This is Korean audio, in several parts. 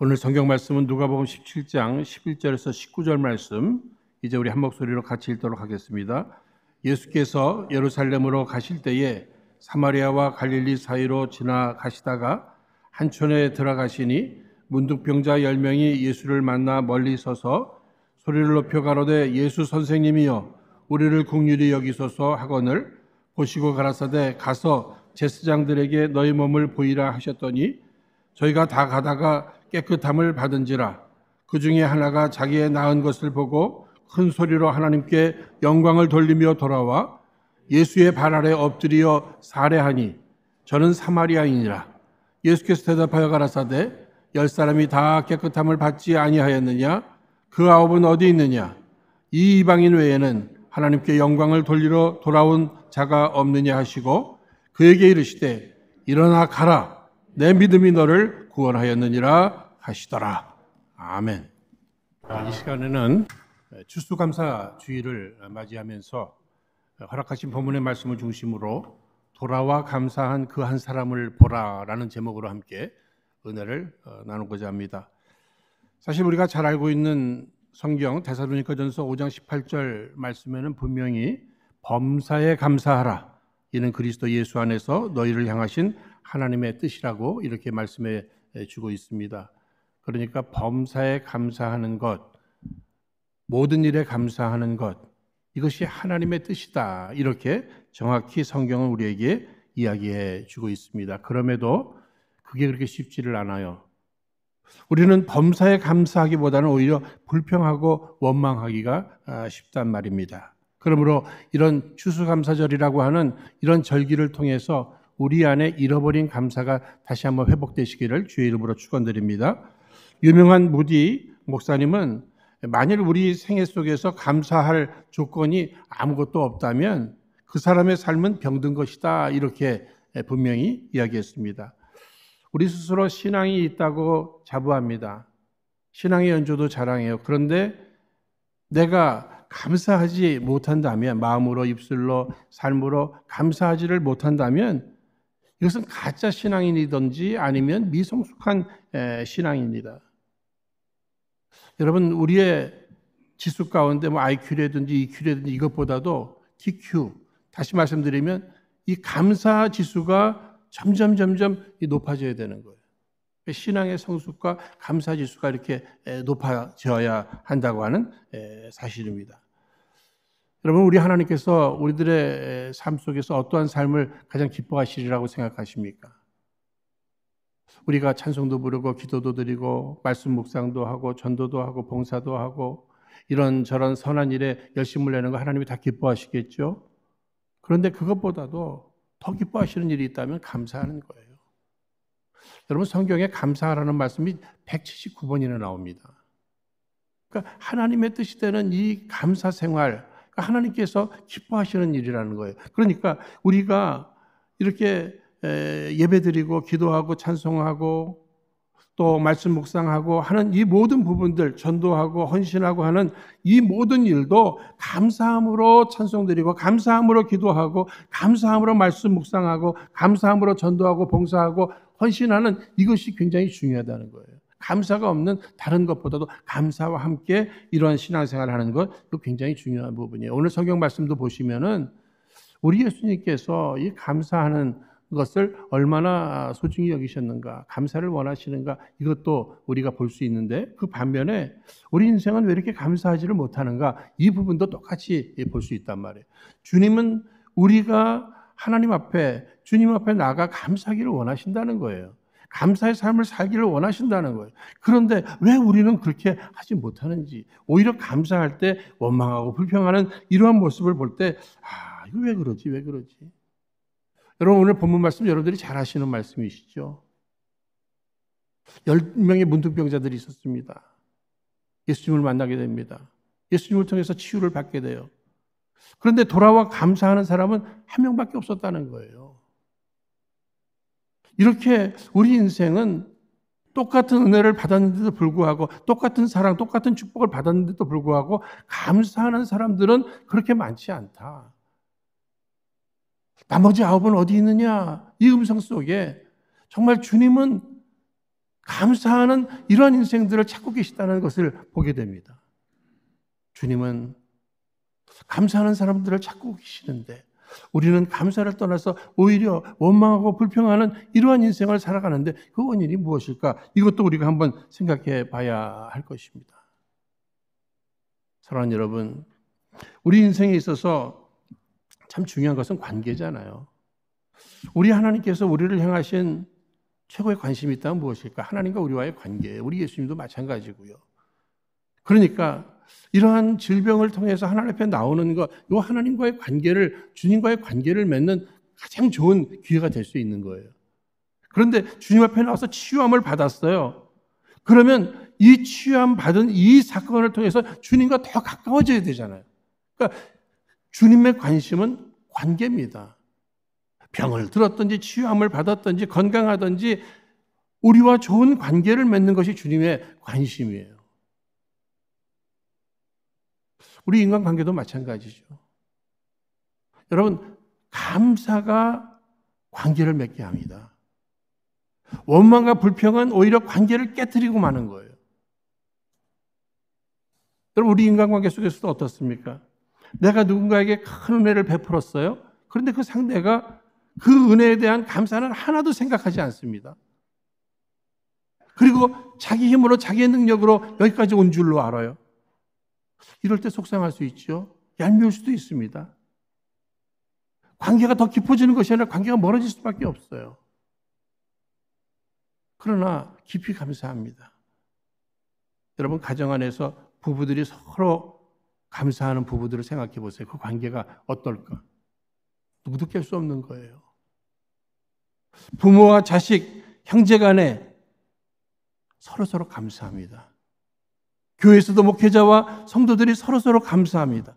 오늘 성경 말씀은 누가복음 17장 11절에서 19절 말씀, 이제 우리 한 목소리로 같이 읽도록 하겠습니다. 예수께서 예루살렘으로 가실 때에 사마리아와 갈릴리 사이로 지나가시다가 한촌에 들어가시니 문둥병자 10명이 예수를 만나 멀리 서서 소리를 높여 가로되 예수 선생님이여 우리를 긍휼히 여기소서 하거늘 보시고 가라사대 가서 제사장들에게 너희 몸을 보이라 하셨더니 저희가 다 가다가 깨끗함을 받은지라. 그 중에 하나가 자기의 나은 것을 보고 큰 소리로 하나님께 영광을 돌리며 돌아와 예수의 발 아래 엎드려 살해하니 저는 사마리아인이라. 예수께서 대답하여 가라사대 10사람이 다 깨끗함을 받지 아니하였느냐? 그 9은 어디 있느냐? 이 이방인 외에는 하나님께 영광을 돌리러 돌아온 자가 없느냐 하시고 그에게 이르시되 일어나 가라. 내 믿음이 너를 구원하였느니라 하시더라. 아멘. 이 시간에는 추수감사주의를 맞이하면서 허락하신 본문의 말씀을 중심으로 돌아와 감사한 그 한 사람을 보라라는 제목으로 함께 은혜를 나누고자 합니다. 사실 우리가 잘 알고 있는 성경 데살로니가전서 5장 18절 말씀에는 분명히 범사에 감사하라. 이는 그리스도 예수 안에서 너희를 향하신 하나님의 뜻이라고 이렇게 말씀해 주고 있습니다. 그러니까 범사에 감사하는 것, 모든 일에 감사하는 것, 이것이 하나님의 뜻이다. 이렇게 정확히 성경은 우리에게 이야기해 주고 있습니다. 그럼에도 그게 그렇게 쉽지를 않아요. 우리는 범사에 감사하기보다는 오히려 불평하고 원망하기가 쉽단 말입니다. 그러므로 이런 추수감사절이라고 하는 이런 절기를 통해서 우리 안에 잃어버린 감사가 다시 한번 회복되시기를 주의 이름으로 축원드립니다. 유명한 무디 목사님은 만일 우리 생애 속에서 감사할 조건이 아무것도 없다면 그 사람의 삶은 병든 것이다. 이렇게 분명히 이야기했습니다. 우리 스스로 신앙이 있다고 자부합니다. 신앙의 연조도 자랑해요. 그런데 내가 감사하지 못한다면, 마음으로 입술로 삶으로 감사하지를 못한다면 이것은 가짜 신앙인이든지 아니면 미성숙한 신앙입니다. 여러분, 우리의 지수 가운데 IQ라든지 EQ라든지 이것보다도 TQ, 다시 말씀드리면 이 감사 지수가 점점 높아져야 되는 거예요. 신앙의 성숙과 감사 지수가 이렇게 높아져야 한다고 하는 사실입니다. 여러분, 우리 하나님께서 우리들의 삶 속에서 어떠한 삶을 가장 기뻐하시리라고 생각하십니까? 우리가 찬송도 부르고 기도도 드리고 말씀 묵상도 하고 전도도 하고 봉사도 하고 이런저런 선한 일에 열심을 내는 거 하나님이 다 기뻐하시겠죠? 그런데 그것보다도 더 기뻐하시는 일이 있다면 감사하는 거예요. 여러분, 성경에 감사하라는 말씀이 179번이나 나옵니다. 그러니까 하나님의 뜻이 되는 이 감사 생활, 하나님께서 기뻐하시는 일이라는 거예요. 그러니까 우리가 이렇게 예배드리고 기도하고 찬송하고 또 말씀 묵상하고 하는 이 모든 부분들, 전도하고 헌신하고 하는 이 모든 일도 감사함으로 찬송드리고 감사함으로 기도하고 감사함으로 말씀 묵상하고 감사함으로 전도하고 봉사하고 헌신하는 이것이 굉장히 중요하다는 거예요. 감사가 없는 다른 것보다도 감사와 함께 이러한 신앙생활을 하는 것, 이거 굉장히 중요한 부분이에요. 오늘 성경 말씀도 보시면은 우리 예수님께서 이 감사하는 것을 얼마나 소중히 여기셨는가, 감사를 원하시는가, 이것도 우리가 볼 수 있는데 그 반면에 우리 인생은 왜 이렇게 감사하지를 못하는가, 이 부분도 똑같이 볼 수 있단 말이에요. 주님은 우리가 하나님 앞에, 주님 앞에 나가 감사하기를 원하신다는 거예요. 감사의 삶을 살기를 원하신다는 거예요. 그런데 왜 우리는 그렇게 하지 못하는지, 오히려 감사할 때 원망하고 불평하는 이러한 모습을 볼 때, 이거 왜 그러지? 여러분, 오늘 본문 말씀 여러분들이 잘 아시는 말씀이시죠? 10명의 문둥병자들이 있었습니다. 예수님을 만나게 됩니다. 예수님을 통해서 치유를 받게 돼요. 그런데 돌아와 감사하는 사람은 한 명밖에 없었다는 거예요. 이렇게 우리 인생은 똑같은 은혜를 받았는데도 불구하고, 똑같은 사랑, 똑같은 축복을 받았는데도 불구하고 감사하는 사람들은 그렇게 많지 않다. 나머지 9은 어디 있느냐? 이 음성 속에 정말 주님은 감사하는 이러한 인생들을 찾고 계시다는 것을 보게 됩니다. 주님은 감사하는 사람들을 찾고 계시는데 우리는 감사를 떠나서 오히려 원망하고 불평하는 이러한 인생을 살아가는데 그 원인이 무엇일까? 이것도 우리가 한번 생각해 봐야 할 것입니다. 사랑하는 여러분, 우리 인생에 있어서 참 중요한 것은 관계잖아요. 우리 하나님께서 우리를 향하신 최고의 관심이 있다면 무엇일까? 하나님과 우리와의 관계예요. 우리 예수님도 마찬가지고요. 그러니까 이러한 질병을 통해서 하나님 앞에 나오는 것, 이 하나님과의 관계를, 주님과의 관계를 맺는 가장 좋은 기회가 될 수 있는 거예요. 그런데 주님 앞에 나와서 치유함을 받았어요. 그러면 이 치유함 받은 이 사건을 통해서 주님과 더 가까워져야 되잖아요. 그러니까 주님의 관심은 관계입니다. 병을 들었든지 치유함을 받았든지 건강하든지 우리와 좋은 관계를 맺는 것이 주님의 관심이에요. 우리 인간관계도 마찬가지죠. 여러분, 감사가 관계를 맺게 합니다. 원망과 불평은 오히려 관계를 깨트리고 마는 거예요. 여러분, 우리 인간관계 속에서도 어떻습니까? 내가 누군가에게 큰 은혜를 베풀었어요. 그런데 그 상대가 그 은혜에 대한 감사는 하나도 생각하지 않습니다. 그리고 자기 힘으로 자기의 능력으로 여기까지 온 줄로 알아요. 이럴 때 속상할 수 있죠. 얄미울 수도 있습니다. 관계가 더 깊어지는 것이 아니라 관계가 멀어질 수밖에 없어요. 그러나 깊이 감사합니다. 여러분, 가정 안에서 부부들이 서로 감사하는 부부들을 생각해 보세요. 그 관계가 어떨까? 누구도 깰 수 없는 거예요. 부모와 자식, 형제 간에 서로 감사합니다. 교회에서도 목회자와 성도들이 서로 감사합니다.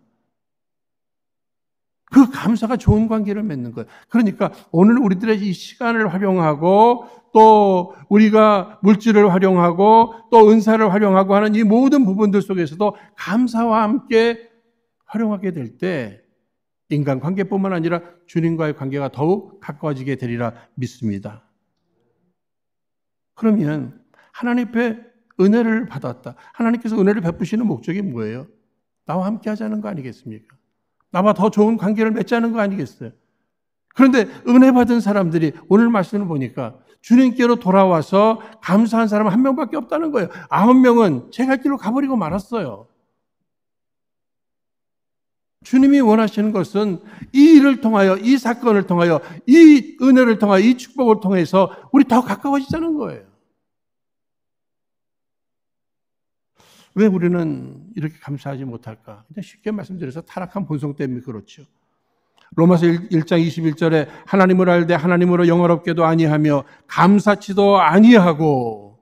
그 감사가 좋은 관계를 맺는 거예요. 그러니까 오늘 우리들의 이 시간을 활용하고 또 우리가 물질을 활용하고 또 은사를 활용하고 하는 이 모든 부분들 속에서도 감사와 함께 활용하게 될 때 인간 관계뿐만 아니라 주님과의 관계가 더욱 가까워지게 되리라 믿습니다. 그러면 하나님 앞에 은혜를 받았다. 하나님께서 은혜를 베푸시는 목적이 뭐예요? 나와 함께 하자는 거 아니겠습니까? 나와 더 좋은 관계를 맺자는 거 아니겠어요? 그런데 은혜 받은 사람들이 오늘 말씀을 보니까 주님께로 돌아와서 감사한 사람은 한 명밖에 없다는 거예요. 9명은 제 갈 길로 가버리고 말았어요. 주님이 원하시는 것은 이 일을 통하여, 이 사건을 통하여, 이 은혜를 통하여, 이 축복을 통해서 우리 더 가까워지자는 거예요. 왜 우리는 이렇게 감사하지 못할까? 그냥 쉽게 말씀드려서 타락한 본성 때문에 그렇죠. 로마서 1장 21절에 하나님을 알되 하나님으로 영화롭게도 아니하며 감사치도 아니하고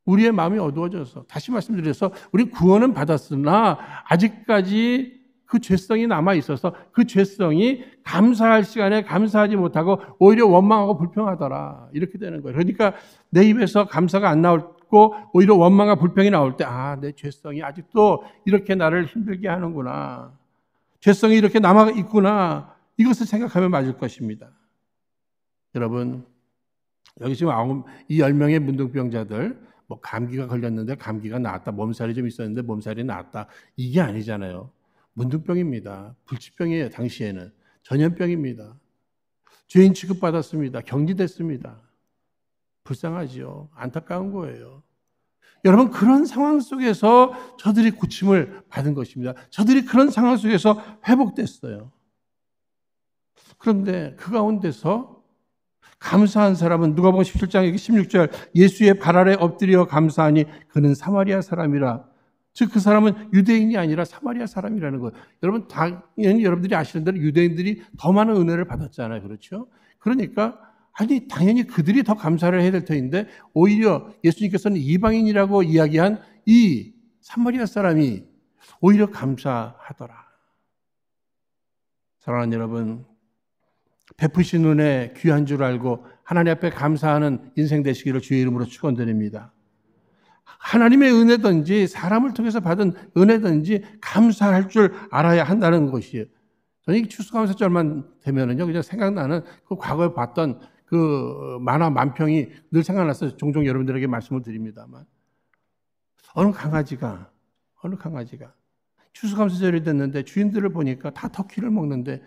우리의 마음이 어두워져서 다시 말씀드려서 우리 구원은 받았으나 아직까지 그 죄성이 남아 있어서 그 죄성이 감사할 시간에 감사하지 못하고 오히려 원망하고 불평하더라. 이렇게 되는 거예요. 그러니까 내 입에서 감사가 안 나오고 오히려 원망과 불평이 나올 때 내 죄성이 아직도 이렇게 나를 힘들게 하는구나. 죄성이 이렇게 남아 있구나. 이것을 생각하면 맞을 것입니다. 여러분, 여기 지금 이 10명의 문둥병자들 감기가 걸렸는데 감기가 나았다. 몸살이 좀 있었는데 몸살이 나았다. 이게 아니잖아요. 문둥병입니다. 불치병이에요. 당시에는. 전염병입니다. 죄인 취급받았습니다. 격리됐습니다. 불쌍하지요. 안타까운 거예요. 여러분, 그런 상황 속에서 저들이 고침을 받은 것입니다. 저들이 그런 상황 속에서 회복됐어요. 그런데 그 가운데서 감사한 사람은 누가복음 17장 16절 예수의 발 아래 엎드려 감사하니 그는 사마리아 사람이라. 즉 그 사람은 유대인이 아니라 사마리아 사람이라는 거예요. 여러분, 당연히 여러분들이 아시는 대로 유대인들이 더 많은 은혜를 받았잖아요. 그렇죠? 그러니까 당연히 그들이 더 감사를 해야 될 터인데 오히려 예수님께서는 이방인이라고 이야기한 이 사마리아 사람이 오히려 감사하더라. 사랑하는 여러분, 베푸신 은혜 귀한 줄 알고 하나님 앞에 감사하는 인생 되시기를 주의 이름으로 축원드립니다. 하나님의 은혜든지 사람을 통해서 받은 은혜든지 감사할 줄 알아야 한다는 것이에요. 저는 이 추수감사절만 되면은요, 그냥 생각나는 그 과거에 봤던 그 만화 만평이 늘 생각나서 종종 여러분들에게 말씀을 드립니다만, 어느 강아지가 추수감사절이 됐는데 주인들을 보니까 다 터키를 먹는데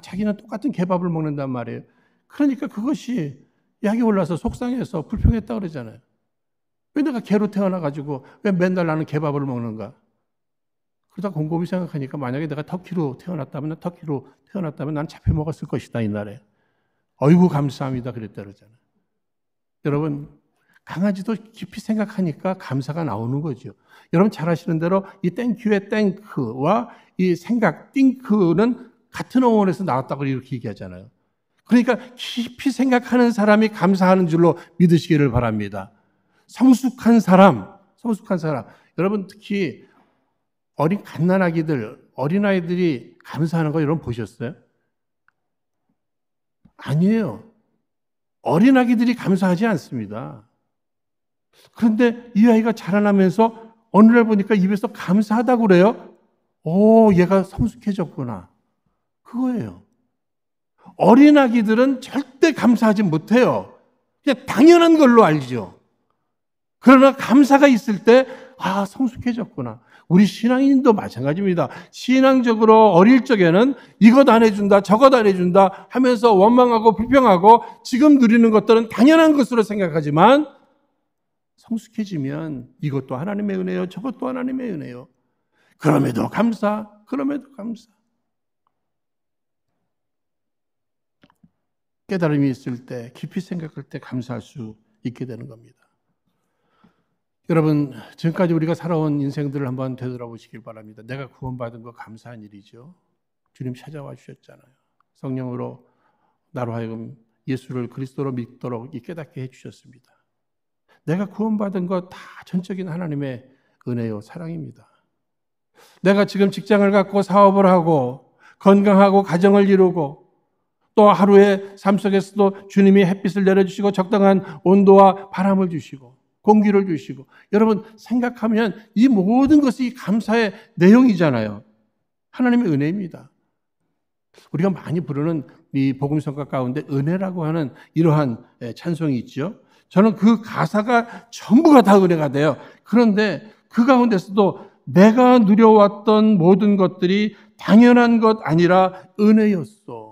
자기는 똑같은 개밥을 먹는단 말이에요. 그러니까 그것이 약이 올라서 속상해서 불평했다 그러잖아요. 왜 내가 개로 태어나가지고 왜 맨날 나는 개밥을 먹는가? 그러다 곰곰이 생각하니까 만약에 내가 터키로 태어났다면 난 잡혀 먹었을 것이다, 이날에. 어이구 감사합니다 그랬다 그러잖아요. 여러분, 강아지도 깊이 생각하니까 감사가 나오는 거죠. 여러분 잘 아시는 대로 이 땡큐의 땡크와 이 생각, 띵크는 같은 어원에서 나왔다고 이렇게 얘기하잖아요. 그러니까 깊이 생각하는 사람이 감사하는 줄로 믿으시기를 바랍니다. 성숙한 사람. 여러분 특히 어린 갓난아기들, 어린아이들이 감사하는 거 여러분 보셨어요? 아니에요. 어린아기들이 감사하지 않습니다. 그런데 이 아이가 자라나면서 어느 날 보니까 입에서 감사하다고 그래요. 오, 얘가 성숙해졌구나. 그거예요. 어린아기들은 절대 감사하지 못해요. 그냥 당연한 걸로 알죠. 그러나 감사가 있을 때 성숙해졌구나. 우리 신앙인도 마찬가지입니다. 신앙적으로 어릴 적에는 이것 안 해준다, 저것 안 해준다 하면서 원망하고 불평하고 지금 누리는 것들은 당연한 것으로 생각하지만 성숙해지면 이것도 하나님의 은혜요, 저것도 하나님의 은혜요. 그럼에도 감사. 깨달음이 있을 때, 깊이 생각할 때 감사할 수 있게 되는 겁니다. 여러분, 지금까지 우리가 살아온 인생들을 한번 되돌아보시길 바랍니다. 내가 구원받은 거 감사한 일이죠. 주님 찾아와 주셨잖아요. 성령으로 나로 하여금 예수를 그리스도로 믿도록 깨닫게 해주셨습니다. 내가 구원받은 거 다 전적인 하나님의 은혜요, 사랑입니다. 내가 지금 직장을 갖고 사업을 하고 건강하고 가정을 이루고 또 하루의 삶 속에서도 주님이 햇빛을 내려주시고 적당한 온도와 바람을 주시고 공기를 주시고, 여러분 생각하면 이 모든 것이 감사의 내용이잖아요. 하나님의 은혜입니다. 우리가 많이 부르는 이 복음성가 가운데 은혜라고 하는 이러한 찬송이 있죠. 저는 그 가사가 전부가 다 은혜가 돼요. 그런데 그 가운데서도 내가 누려왔던 모든 것들이 당연한 것 아니라 은혜였어.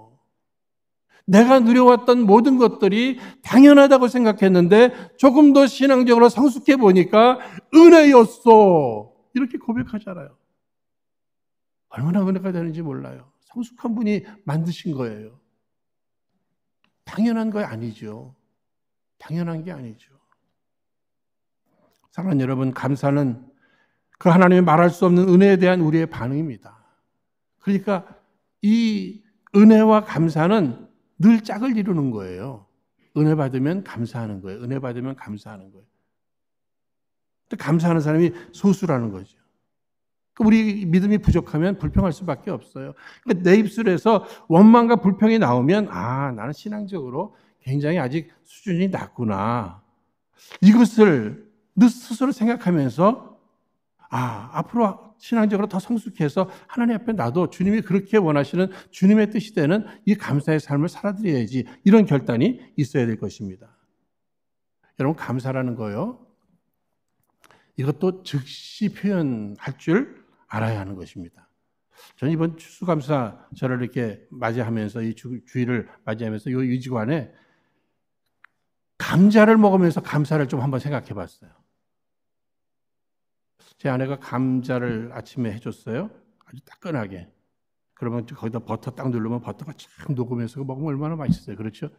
내가 누려왔던 모든 것들이 당연하다고 생각했는데 조금 더 신앙적으로 성숙해 보니까 은혜였어. 이렇게 고백하잖아요. 얼마나 은혜가 되는지 몰라요. 성숙한 분이 만드신 거예요. 당연한 거 아니죠. 당연한 게 아니죠. 사랑하는 여러분, 감사는 그 하나님의 말할 수 없는 은혜에 대한 우리의 반응입니다. 그러니까 이 은혜와 감사는 늘 짝을 이루는 거예요. 은혜 받으면 감사하는 거예요. 은혜 받으면 감사하는 거예요. 근데 감사하는 사람이 소수라는 거죠. 우리 믿음이 부족하면 불평할 수밖에 없어요. 그러니까 내 입술에서 원망과 불평이 나오면 나는 신앙적으로 굉장히 아직 수준이 낮구나. 이것을 너 스스로 생각하면서 앞으로 신앙적으로 더 성숙해서 하나님 앞에 나도 주님이 그렇게 원하시는 주님의 뜻이 되는 이 감사의 삶을 살아드려야지, 이런 결단이 있어야 될 것입니다. 여러분, 감사라는 거요, 이것도 즉시 표현할 줄 알아야 하는 것입니다. 저는 이번 추수감사절을 이렇게 맞이하면서, 이 주일을 맞이하면서 이 주간에 감자를 먹으면서 감사를 좀 한번 생각해 봤어요. 제 아내가 감자를 아침에 해줬어요. 아주 따끈하게. 그러면 거기다 버터 딱 누르면 버터가 쫙 녹으면서 먹으면 얼마나 맛있어요. 그렇죠?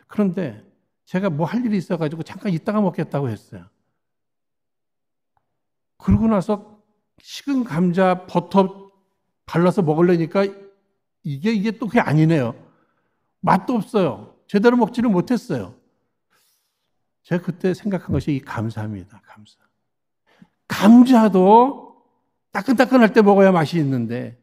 그런데 제가 뭐 할 일이 있어가지고 잠깐 있다가 먹겠다고 했어요. 그러고 나서 식은 감자 버터 발라서 먹으려니까 이게 또 그게 아니네요. 맛도 없어요. 제대로 먹지를 못했어요. 제가 그때 생각한 것이 이 감사입니다. 감사. 감자도 따끈따끈할 때 먹어야 맛이 있는데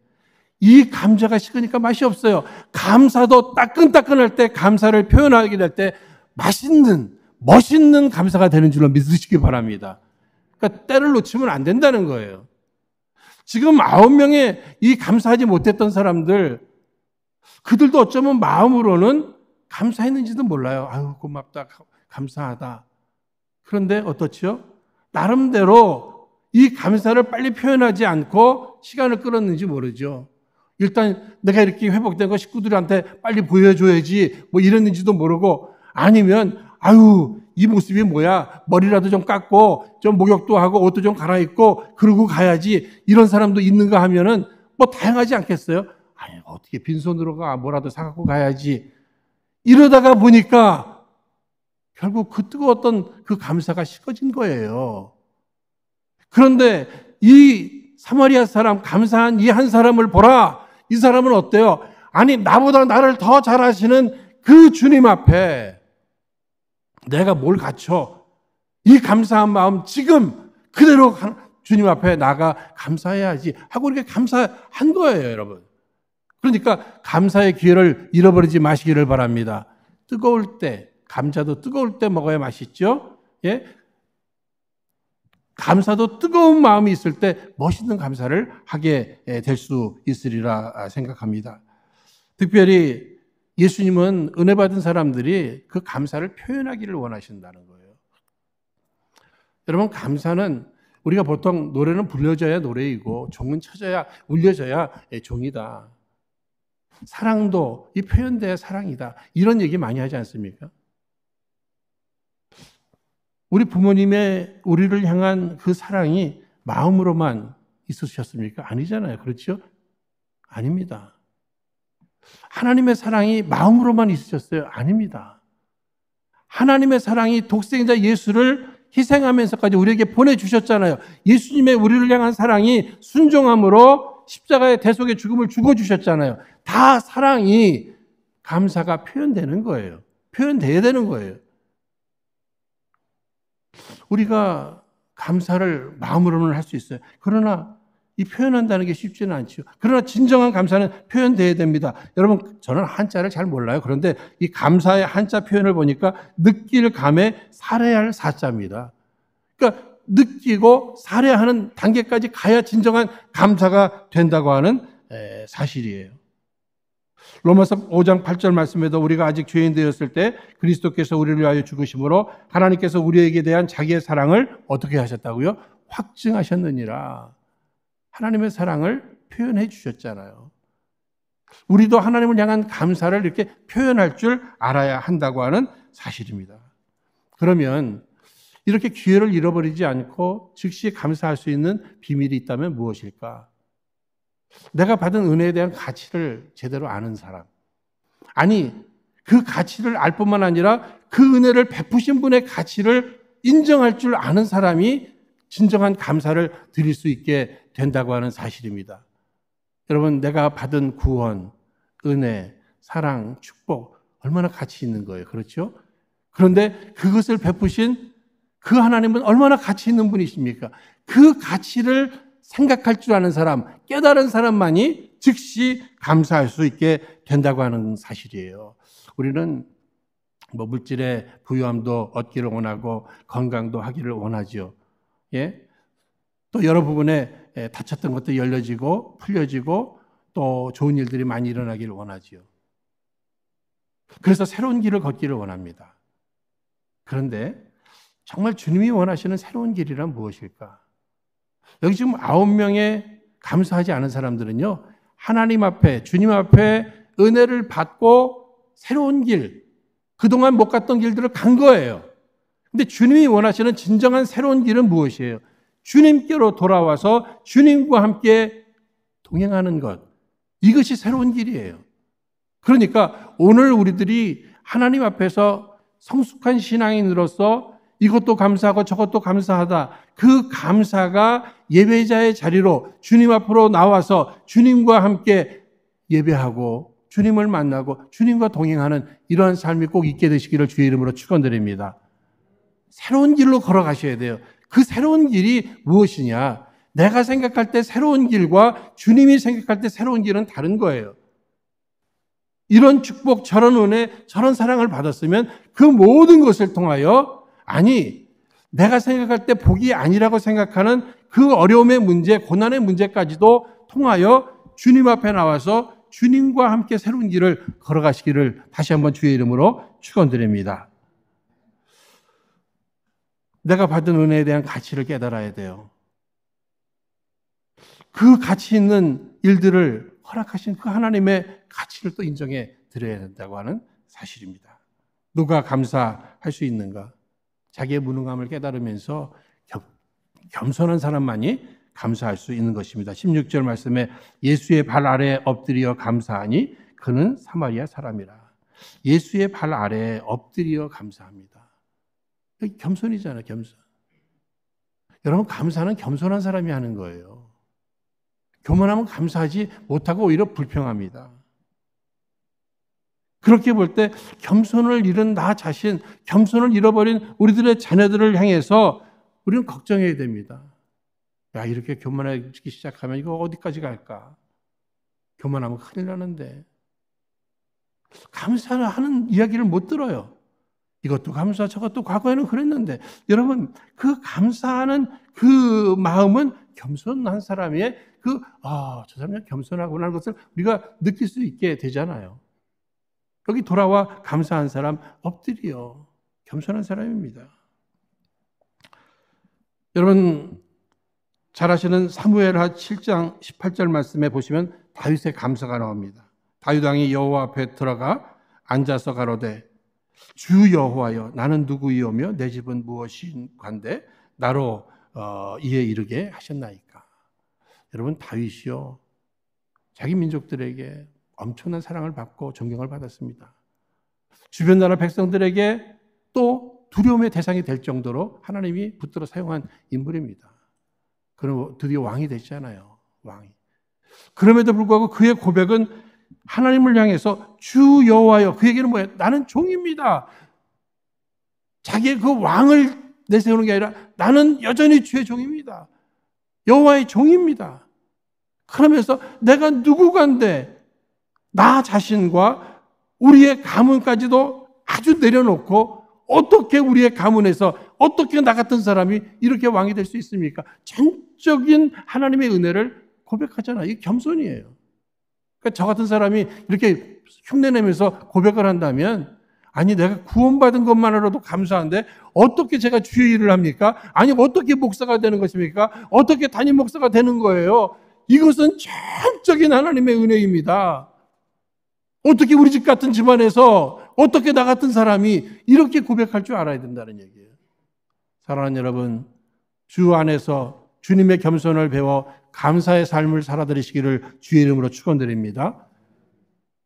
이 감자가 식으니까 맛이 없어요. 감사도 따끈따끈할 때, 감사를 표현하게 될 때 맛있는, 멋있는 감사가 되는 줄로 믿으시기 바랍니다. 그러니까 때를 놓치면 안 된다는 거예요. 지금 9명의 이 감사하지 못했던 사람들, 그들도 어쩌면 마음으로는 감사했는지도 몰라요. 아유, 고맙다, 감사하다. 그런데 어떻죠? 나름대로 이 감사를 빨리 표현하지 않고 시간을 끌었는지 모르죠. 일단 내가 이렇게 회복된 거 식구들한테 빨리 보여줘야지 뭐 이랬는지도 모르고, 아니면 아유, 이 모습이 뭐야, 머리라도 좀 깎고 좀 목욕도 하고 옷도 좀 갈아입고 그러고 가야지, 이런 사람도 있는가 하면은 뭐 다양하지 않겠어요? 아니, 어떻게 빈손으로 가, 뭐라도 사갖고 가야지. 이러다가 보니까 결국 그 뜨거웠던 그 감사가 식어진 거예요. 그런데 이 사마리아 사람, 감사한 이 한 사람을 보라. 이 사람은 어때요? 아니, 나보다 나를 더 잘 아시는 그 주님 앞에 내가 뭘 갖춰? 이 감사한 마음 지금 그대로 주님 앞에 나가 감사해야지 하고 이렇게 감사한 거예요, 여러분. 그러니까 감사의 기회를 잃어버리지 마시기를 바랍니다. 뜨거울 때, 감자도 뜨거울 때 먹어야 맛있죠? 예? 감사도 뜨거운 마음이 있을 때 멋있는 감사를 하게 될 수 있으리라 생각합니다. 특별히 예수님은 은혜 받은 사람들이 그 감사를 표현하기를 원하신다는 거예요. 여러분, 감사는 우리가 보통 노래는 불려져야 노래이고 종은 쳐져야, 울려져야 종이다. 사랑도 이 표현돼야 사랑이다. 이런 얘기 많이 하지 않습니까? 우리 부모님의 우리를 향한 그 사랑이 마음으로만 있으셨습니까? 아니잖아요. 그렇죠? 아닙니다. 하나님의 사랑이 마음으로만 있으셨어요? 아닙니다. 하나님의 사랑이 독생자 예수를 희생하면서까지 우리에게 보내주셨잖아요. 예수님의 우리를 향한 사랑이 순종함으로 십자가의 대속의 죽음을 죽어주셨잖아요. 다 사랑이, 감사가 표현되는 거예요. 표현돼야 되는 거예요. 우리가 감사를 마음으로는 할 수 있어요. 그러나 이 표현한다는 게 쉽지는 않죠. 그러나 진정한 감사는 표현돼야 됩니다. 여러분, 저는 한자를 잘 몰라요. 그런데 이 감사의 한자 표현을 보니까 느낄 감에 살해할 사자입니다. 그러니까 느끼고 살해하는 단계까지 가야 진정한 감사가 된다고 하는 사실이에요. 로마서 5장 8절 말씀에도 우리가 아직 죄인 되었을 때 그리스도께서 우리를 위하여 죽으심으로 하나님께서 우리에게 대한 자기의 사랑을 어떻게 하셨다고요? 확증하셨느니라. 하나님의 사랑을 표현해 주셨잖아요. 우리도 하나님을 향한 감사를 이렇게 표현할 줄 알아야 한다고 하는 사실입니다. 그러면 이렇게 기회를 잃어버리지 않고 즉시 감사할 수 있는 비밀이 있다면 무엇일까? 내가 받은 은혜에 대한 가치를 제대로 아는 사람. 아니, 그 가치를 알 뿐만 아니라 그 은혜를 베푸신 분의 가치를 인정할 줄 아는 사람이 진정한 감사를 드릴 수 있게 된다고 하는 사실입니다. 여러분, 내가 받은 구원, 은혜, 사랑, 축복 얼마나 가치 있는 거예요. 그렇죠? 그런데 그것을 베푸신 그 하나님은 얼마나 가치 있는 분이십니까? 그 가치를 생각할 줄 아는 사람, 깨달은 사람만이 즉시 감사할 수 있게 된다고 하는 사실이에요. 우리는 뭐 물질의 부유함도 얻기를 원하고 건강도 하기를 원하죠. 예? 또 여러 부분에 다쳤던 것도 열려지고 풀려지고 또 좋은 일들이 많이 일어나기를 원하지요. 그래서 새로운 길을 걷기를 원합니다. 그런데 정말 주님이 원하시는 새로운 길이란 무엇일까? 여기 지금 9명의 감사하지 않은 사람들은요, 하나님 앞에, 주님 앞에 은혜를 받고 새로운 길, 그동안 못 갔던 길들을 간 거예요. 근데 주님이 원하시는 진정한 새로운 길은 무엇이에요? 주님께로 돌아와서 주님과 함께 동행하는 것. 이것이 새로운 길이에요. 그러니까 오늘 우리들이 하나님 앞에서 성숙한 신앙인으로서 이것도 감사하고 저것도 감사하다. 그 감사가 예배자의 자리로 주님 앞으로 나와서 주님과 함께 예배하고 주님을 만나고 주님과 동행하는 이러한 삶이 꼭 있게 되시기를 주의 이름으로 축원드립니다. 새로운 길로 걸어가셔야 돼요. 그 새로운 길이 무엇이냐? 내가 생각할 때 새로운 길과 주님이 생각할 때 새로운 길은 다른 거예요. 이런 축복, 저런 은혜, 저런 사랑을 받았으면 그 모든 것을 통하여, 아니, 내가 생각할 때 복이 아니라고 생각하는 그 어려움의 문제, 고난의 문제까지도 통하여 주님 앞에 나와서 주님과 함께 새로운 길을 걸어가시기를 다시 한번 주의 이름으로 축원드립니다. 내가 받은 은혜에 대한 가치를 깨달아야 돼요. 그 가치 있는 일들을 허락하신 그 하나님의 가치를 또 인정해 드려야 된다고 하는 사실입니다. 누가 감사할 수 있는가? 자기의 무능함을 깨달으면서 겸손한 사람만이 감사할 수 있는 것입니다. 16절 말씀에 예수의 발 아래에 엎드려 감사하니 그는 사마리아 사람이라. 예수의 발 아래에 엎드려 감사합니다. 겸손이잖아요, 겸손. 여러분, 감사는 겸손한 사람이 하는 거예요. 교만하면 감사하지 못하고 오히려 불평합니다. 그렇게 볼 때 겸손을 잃은 나 자신, 겸손을 잃어버린 우리들의 자녀들을 향해서 우리는 걱정해야 됩니다. 야, 이렇게 교만하기 시작하면 이거 어디까지 갈까? 교만하면 큰일 나는데. 감사하는 이야기를 못 들어요. 이것도 감사, 저것도 과거에는 그랬는데. 여러분, 그 감사하는 그 마음은 겸손한 사람의 저 사람이 겸손하구나 하는 것을 우리가 느낄 수 있게 되잖아요. 여기 돌아와 감사한 사람 엎드려. 겸손한 사람입니다. 여러분, 잘 아시는 사무엘하 7장 18절 말씀에 보시면 다윗의 감사가 나옵니다. 다윗 왕이 여호와 앞에 들어가 앉아서 가로되 주 여호와여 나는 누구이오며 내 집은 무엇인관데 나로 이에 이르게 하셨나이까. 여러분, 다윗이요 자기 민족들에게 엄청난 사랑을 받고 존경을 받았습니다. 주변 나라 백성들에게 또 두려움의 대상이 될 정도로 하나님이 붙들어 사용한 인물입니다. 그리고 드디어 왕이 됐잖아요. 왕이. 그럼에도 불구하고 그의 고백은 하나님을 향해서 주 여호와여, 그 얘기는 뭐예요? 나는 종입니다. 자기의 그 왕을 내세우는 게 아니라 나는 여전히 주의 종입니다. 여호와의 종입니다. 그러면서 내가 누구간데 나 자신과 우리의 가문까지도 아주 내려놓고 어떻게 우리의 가문에서 어떻게 나 같은 사람이 이렇게 왕이 될 수 있습니까? 전적인 하나님의 은혜를 고백하잖아요. 이게 겸손이에요. 그러니까 저 같은 사람이 이렇게 흉내내면서 고백을 한다면 아니 내가 구원받은 것만으로도 감사한데 어떻게 제가 주의 일을 합니까? 아니 어떻게 목사가 되는 것입니까? 어떻게 담임 목사가 되는 거예요? 이것은 전적인 하나님의 은혜입니다. 어떻게 우리 집 같은 집안에서 어떻게 나 같은 사람이 이렇게 고백할 줄 알아야 된다는 얘기예요. 사랑하는 여러분, 주 안에서 주님의 겸손을 배워 감사의 삶을 살아들이시기를 주의 이름으로 축원드립니다.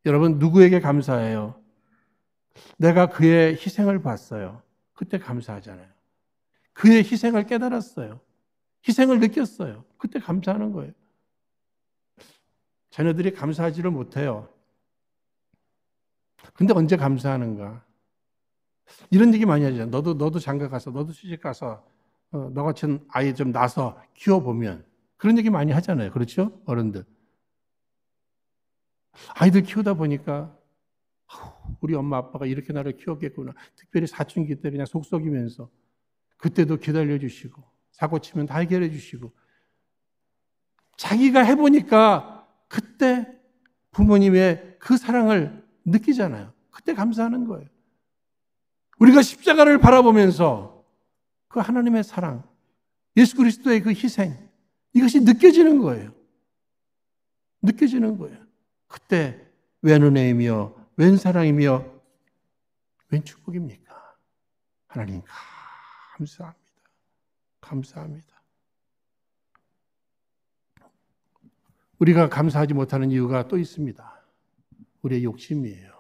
여러분, 누구에게 감사해요? 내가 그의 희생을 봤어요. 그때 감사하잖아요. 그의 희생을 깨달았어요. 희생을 느꼈어요. 그때 감사하는 거예요. 자녀들이 감사하지를 못해요. 근데 언제 감사하는가? 이런 얘기 많이 하잖아요. 너도 장가 가서, 너도 시집 가서, 너 같은 아이 좀 낳아서 키워보면. 그런 얘기 많이 하잖아요. 그렇죠? 어른들. 아이들 키우다 보니까, 우리 엄마 아빠가 이렇게 나를 키웠겠구나. 특별히 사춘기 때 그냥 속썩이면서, 그때도 기다려주시고, 사고 치면 다 해결해 주시고, 자기가 해보니까, 그때 부모님의 그 사랑을 느끼잖아요. 그때 감사하는 거예요. 우리가 십자가를 바라보면서 그 하나님의 사랑, 예수 그리스도의 그 희생, 이것이 느껴지는 거예요. 느껴지는 거예요. 그때 웬 은혜이며 웬 사랑이며 웬 축복입니까? 하나님 감사합니다. 감사합니다. 우리가 감사하지 못하는 이유가 또 있습니다. 우리의 욕심이에요.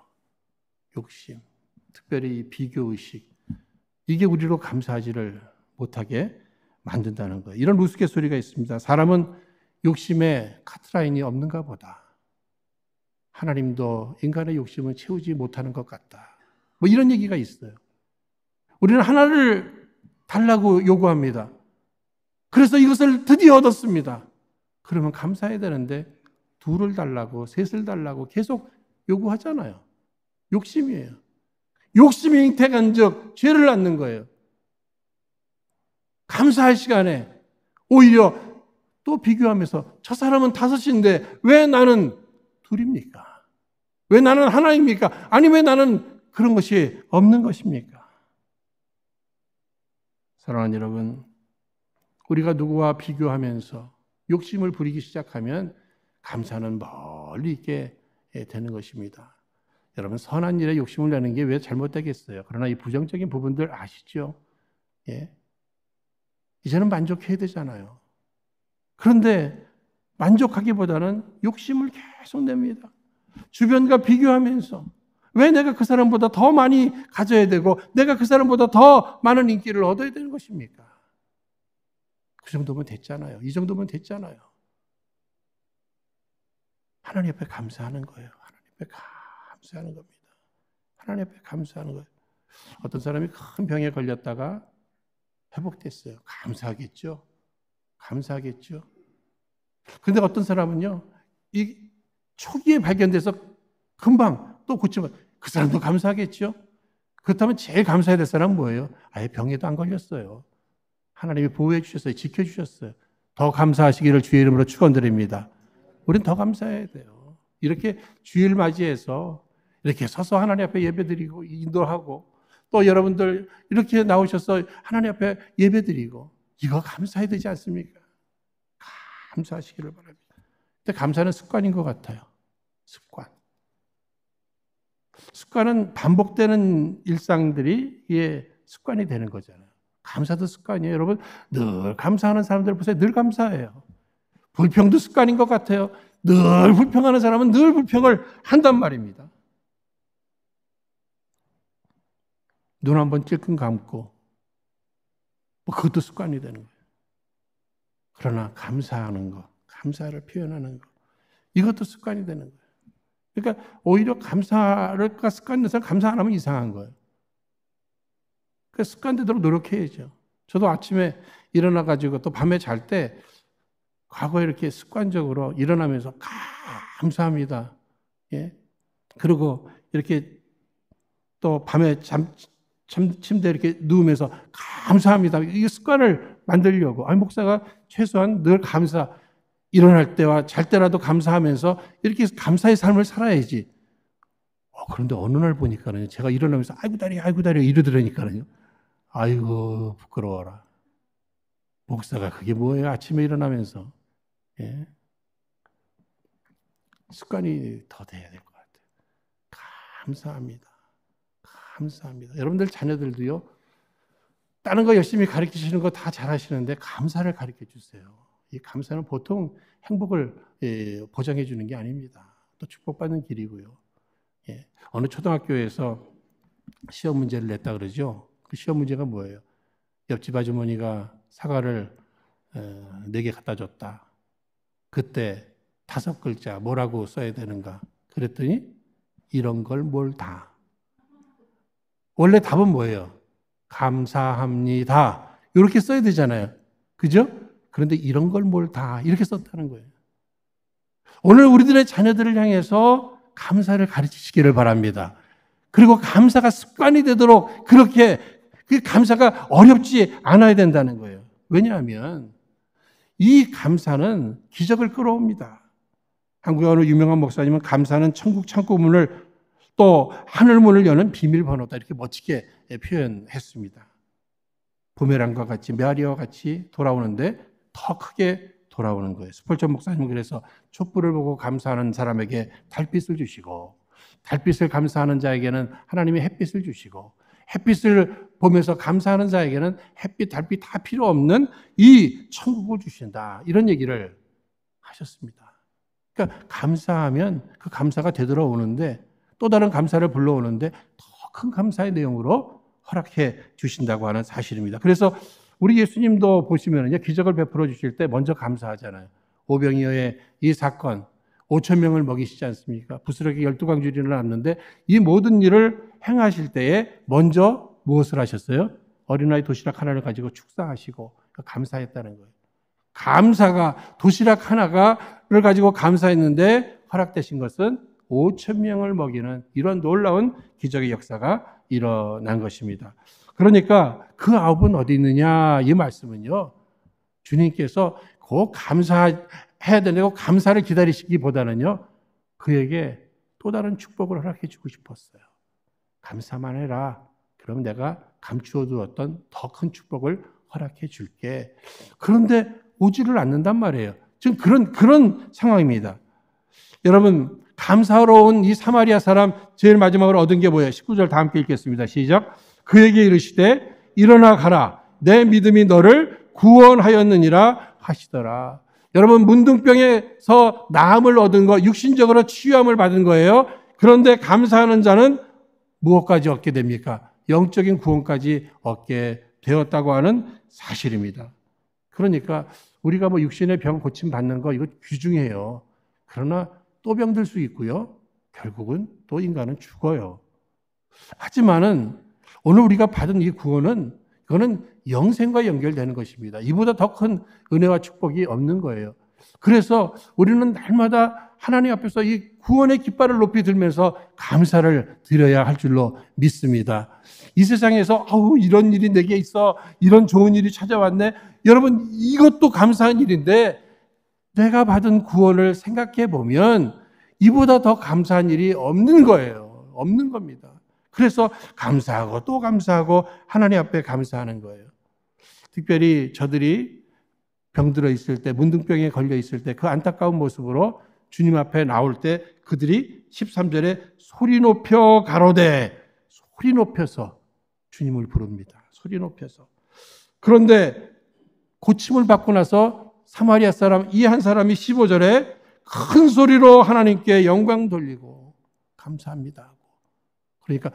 욕심. 특별히 비교의식. 이게 우리로 감사하지를 못하게 만든다는 거예요. 이런 우스갯소리가 있습니다. 사람은 욕심에 카트라인이 없는가 보다. 하나님도 인간의 욕심을 채우지 못하는 것 같다. 뭐 이런 얘기가 있어요. 우리는 하나를 달라고 요구합니다. 그래서 이것을 드디어 얻었습니다. 그러면 감사해야 되는데 둘을 달라고 셋을 달라고 계속 요구하잖아요. 욕심이에요. 욕심이 잉태한 즉 죄를 낳는 거예요. 감사할 시간에 오히려 또 비교하면서 저 사람은 5인데 왜 나는 둘입니까? 왜 나는 하나입니까? 아니 왜 나는 그런 것이 없는 것입니까? 사랑하는 여러분, 우리가 누구와 비교하면서 욕심을 부리기 시작하면 감사는 멀리 있게 되는 것입니다. 여러분, 선한 일에 욕심을 내는 게 왜 잘못되겠어요? 그러나 이 부정적인 부분들 아시죠? 예. 이제는 만족해야 되잖아요. 그런데 만족하기보다는 욕심을 계속 냅니다. 주변과 비교하면서 왜 내가 그 사람보다 더 많이 가져야 되고 내가 그 사람보다 더 많은 인기를 얻어야 되는 것입니까? 그 정도면 됐잖아요. 이 정도면 됐잖아요. 하나님 앞에 감사하는 거예요. 하나님 앞에 감사하는 겁니다. 하나님 앞에 감사하는 거예요. 어떤 사람이 큰 병에 걸렸다가 회복됐어요. 감사하겠죠? 감사하겠죠? 근데 어떤 사람은요, 이 초기에 발견돼서 금방 또 고치면 그 사람도 감사하겠죠? 그렇다면 제일 감사해야 될 사람은 뭐예요? 아예 병에도 안 걸렸어요. 하나님이 보호해 주셨어요. 지켜주셨어요. 더 감사하시기를 주의 이름으로 축원드립니다. 우린 더 감사해야 돼요. 이렇게 주일 맞이해서 이렇게 서서 하나님 앞에 예배드리고 인도하고 또 여러분들 이렇게 나오셔서 하나님 앞에 예배드리고 이거 감사해야 되지 않습니까? 감사하시기를 바랍니다. 근데 감사는 습관인 것 같아요. 습관. 습관은 반복되는 일상들이 이게 습관이 되는 거잖아요. 감사도 습관이에요. 여러분 늘 감사하는 사람들 보세요. 늘 감사해요. 불평도 습관인 것 같아요. 늘 불평하는 사람은 늘 불평을 한단 말입니다. 눈 한번 찔끔 감고 그것도 습관이 되는 거예요. 그러나 감사하는 것, 감사를 표현하는 것 이것도 습관이 되는 거예요. 그러니까 오히려 감사를 습관이 돼서 감사 안 하면 이상한 거예요. 그 습관되도록 노력해야죠. 저도 아침에 일어나가지고 또 밤에 잘 때 과거에 이렇게 습관적으로 일어나면서 감사합니다. 예. 그리고 이렇게 또 밤에 침대에 이렇게 누우면서 감사합니다. 이 습관을 만들려고. 아니, 목사가 최소한 늘 일어날 때와 잘 때라도 감사하면서 이렇게 감사의 삶을 살아야지. 그런데 어느 날 보니까는 제가 일어나면서 아이고 다리 이러더라니까요. 아이고 부끄러워라. 목사가 그게 뭐예요? 아침에 일어나면서. 예. 습관이 더 돼야 될 것 같아요. 감사합니다. 감사합니다. 여러분들 자녀들도요. 다른 거 열심히 가르치시는 거 다 잘하시는데 감사를 가르쳐 주세요. 이 감사는 보통 행복을 보장해 주는 게 아닙니다. 또 축복받는 길이고요. 예. 어느 초등학교에서 시험 문제를 냈다 그러죠. 그 시험 문제가 뭐예요? 옆집 아주머니가 사과를 4개 갖다 줬다. 그때 5글자 뭐라고 써야 되는가? 그랬더니 이런 걸 뭘 다. 원래 답은 뭐예요? 감사합니다. 이렇게 써야 되잖아요. 그죠? 그런데 이런 걸 뭘 다 이렇게 썼다는 거예요. 오늘 우리들의 자녀들을 향해서 감사를 가르치시기를 바랍니다. 그리고 감사가 습관이 되도록 그렇게 그 감사가 어렵지 않아야 된다는 거예요. 왜냐하면 이 감사는 기적을 끌어옵니다. 한국의 어느 유명한 목사님은 감사는 천국 창고문을 또 하늘문을 여는 비밀번호다 이렇게 멋지게 표현했습니다. 부메랑과 같이 메아리와 같이 돌아오는데 더 크게 돌아오는 거예요. 스펄전 목사님은 그래서 촛불을 보고 감사하는 사람에게 달빛을 주시고 달빛을 감사하는 자에게는 하나님이 햇빛을 주시고 햇빛을 보면서 감사하는 자에게는 햇빛, 달빛 다 필요 없는 이 천국을 주신다. 이런 얘기를 하셨습니다. 그러니까 감사하면 그 감사가 되돌아오는데 또 다른 감사를 불러오는데 더 큰 감사의 내용으로 허락해 주신다고 하는 사실입니다. 그래서 우리 예수님도 보시면요, 기적을 베풀어 주실 때 먼저 감사하잖아요. 오병이어의 이 사건, 5,000명을 먹이시지 않습니까? 부스러기 12광줄이 일어났는데 이 모든 일을 행하실 때에 먼저 무엇을 하셨어요? 어린아이 도시락 하나를 가지고 축사하시고 감사했다는 거예요. 감사가 도시락 하나를 가지고 감사했는데 허락되신 것은 5,000명을 먹이는 이런 놀라운 기적의 역사가 일어난 것입니다. 그러니까 그 아홉은 어디 있느냐 이 말씀은요. 주님께서 꼭 감사해야 되고 감사를 기다리시기보다는요. 그에게 또 다른 축복을 허락해 주고 싶었어요. 감사만 해라. 그럼 내가 감추어 두었던 더 큰 축복을 허락해 줄게. 그런데 오지를 않는단 말이에요. 지금 그런 상황입니다. 여러분, 감사하러 온 이 사마리아 사람 제일 마지막으로 얻은 게 뭐예요? 19절 다 함께 읽겠습니다. 시작. 그에게 이르시되 일어나 가라. 내 믿음이 너를 구원하였느니라 하시더라. 여러분, 문둥병에서 나음을 얻은 거, 육신적으로 치유함을 받은 거예요. 그런데 감사하는 자는 무엇까지 얻게 됩니까? 영적인 구원까지 얻게 되었다고 하는 사실입니다. 그러니까 우리가 뭐 육신의 병 고침 받는 거 이거 귀중해요. 그러나 또 병들 수 있고요. 결국은 또 인간은 죽어요. 하지만은 오늘 우리가 받은 이 구원은 이거는 영생과 연결되는 것입니다. 이보다 더 큰 은혜와 축복이 없는 거예요. 그래서 우리는 날마다 하나님 앞에서 이 구원의 깃발을 높이 들면서 감사를 드려야 할 줄로 믿습니다. 이 세상에서 이런 일이 내게 있어, 이런 좋은 일이 찾아왔네. 여러분, 이것도 감사한 일인데 내가 받은 구원을 생각해 보면 이보다 더 감사한 일이 없는 거예요. 없는 겁니다. 그래서 감사하고 또 감사하고 하나님 앞에 감사하는 거예요. 특별히 저들이 병들어 있을 때, 문둥병에 걸려 있을 때 그 안타까운 모습으로 주님 앞에 나올 때 그들이 13절에 소리 높여 가로되, 소리 높여서 주님을 부릅니다. 소리 높여서. 그런데 고침을 받고 나서 사마리아 사람 이 한 사람이 15절에 큰 소리로 하나님께 영광 돌리고 감사합니다 하고. 그러니까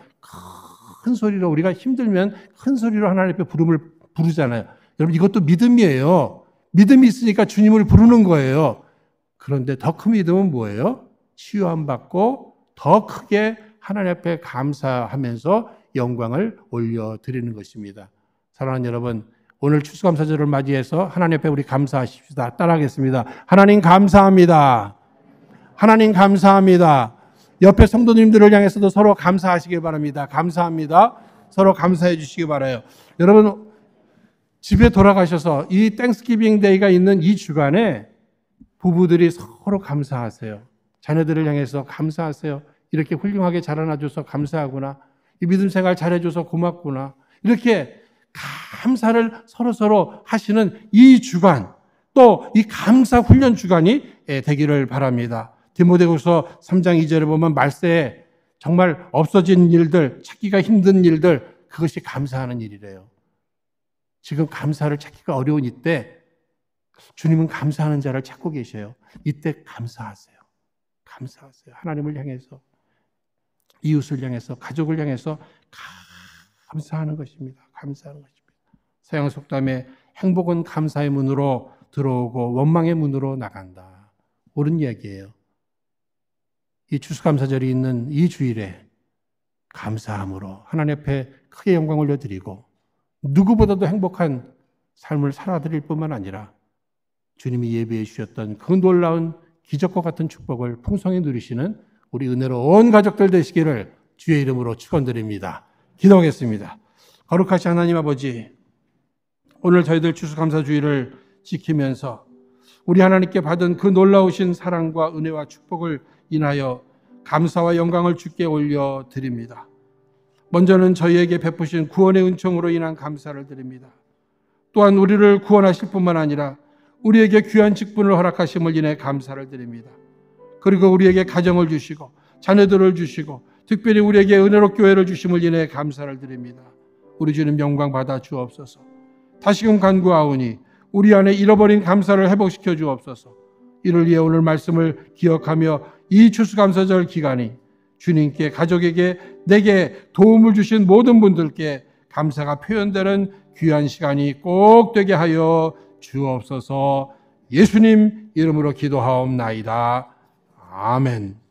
큰 소리로, 우리가 힘들면 큰 소리로 하나님 앞에 부름을 부르잖아요. 여러분, 이것도 믿음이에요. 믿음이 있으니까 주님을 부르는 거예요. 그런데 더 큰 믿음은 뭐예요? 치유함 받고 더 크게 하나님 앞에 감사하면서 영광을 올려드리는 것입니다. 사랑하는 여러분, 오늘 추수감사절을 맞이해서 하나님 앞에 우리 감사하십시다. 따라하겠습니다. 하나님 감사합니다. 하나님 감사합니다. 옆에 성도님들을 향해서도 서로 감사하시길 바랍니다. 감사합니다. 서로 감사해 주시기 바라요. 여러분, 집에 돌아가셔서 이 땡스기빙 데이가 있는 이 주간에 부부들이 서로 감사하세요. 자녀들을 향해서 감사하세요. 이렇게 훌륭하게 자라나줘서 감사하구나. 이 믿음 생활 잘해줘서 고맙구나. 이렇게 감사를 서로 하시는 이 주간, 또 이 감사 훈련 주간이 되기를 바랍니다. 디모데후서 3장 2절에 보면 말세에 정말 없어진 일들, 찾기가 힘든 일들, 그것이 감사하는 일이래요. 지금 감사를 찾기가 어려운 이때 주님은 감사하는 자를 찾고 계셔요. 이때 감사하세요. 감사하세요. 하나님을 향해서, 이웃을 향해서, 가족을 향해서 감사하는 것입니다. 감사하는 것입니다. 서양 속담에 행복은 감사의 문으로 들어오고 원망의 문으로 나간다. 옳은 이야기예요. 이 추수감사절이 있는 이 주일에 감사함으로 하나님 앞에 크게 영광 올려드리고 누구보다도 행복한 삶을 살아드릴 뿐만 아니라 주님이 예비해 주셨던 그 놀라운 기적과 같은 축복을 풍성히 누리시는 우리 은혜로운 가족들 되시기를 주의 이름으로 축원드립니다. 기도하겠습니다. 거룩하신 하나님 아버지, 오늘 저희들 추수감사주일을 지키면서 우리 하나님께 받은 그 놀라우신 사랑과 은혜와 축복을 인하여 감사와 영광을 주께 올려드립니다. 먼저는 저희에게 베푸신 구원의 은총으로 인한 감사를 드립니다. 또한 우리를 구원하실 뿐만 아니라 우리에게 귀한 직분을 허락하심을 인해 감사를 드립니다. 그리고 우리에게 가정을 주시고 자녀들을 주시고 특별히 우리에게 은혜로 교회를 주심을 인해 감사를 드립니다. 우리 주님 영광 받아 주옵소서. 다시금 간구하오니 우리 안에 잃어버린 감사를 회복시켜 주옵소서. 이를 위해 오늘 말씀을 기억하며 이 추수감사절 기간이 주님께, 가족에게, 내게 도움을 주신 모든 분들께 감사가 표현되는 귀한 시간이 꼭 되게 하여 주옵소서. 예수님 이름으로 기도하옵나이다. 아멘.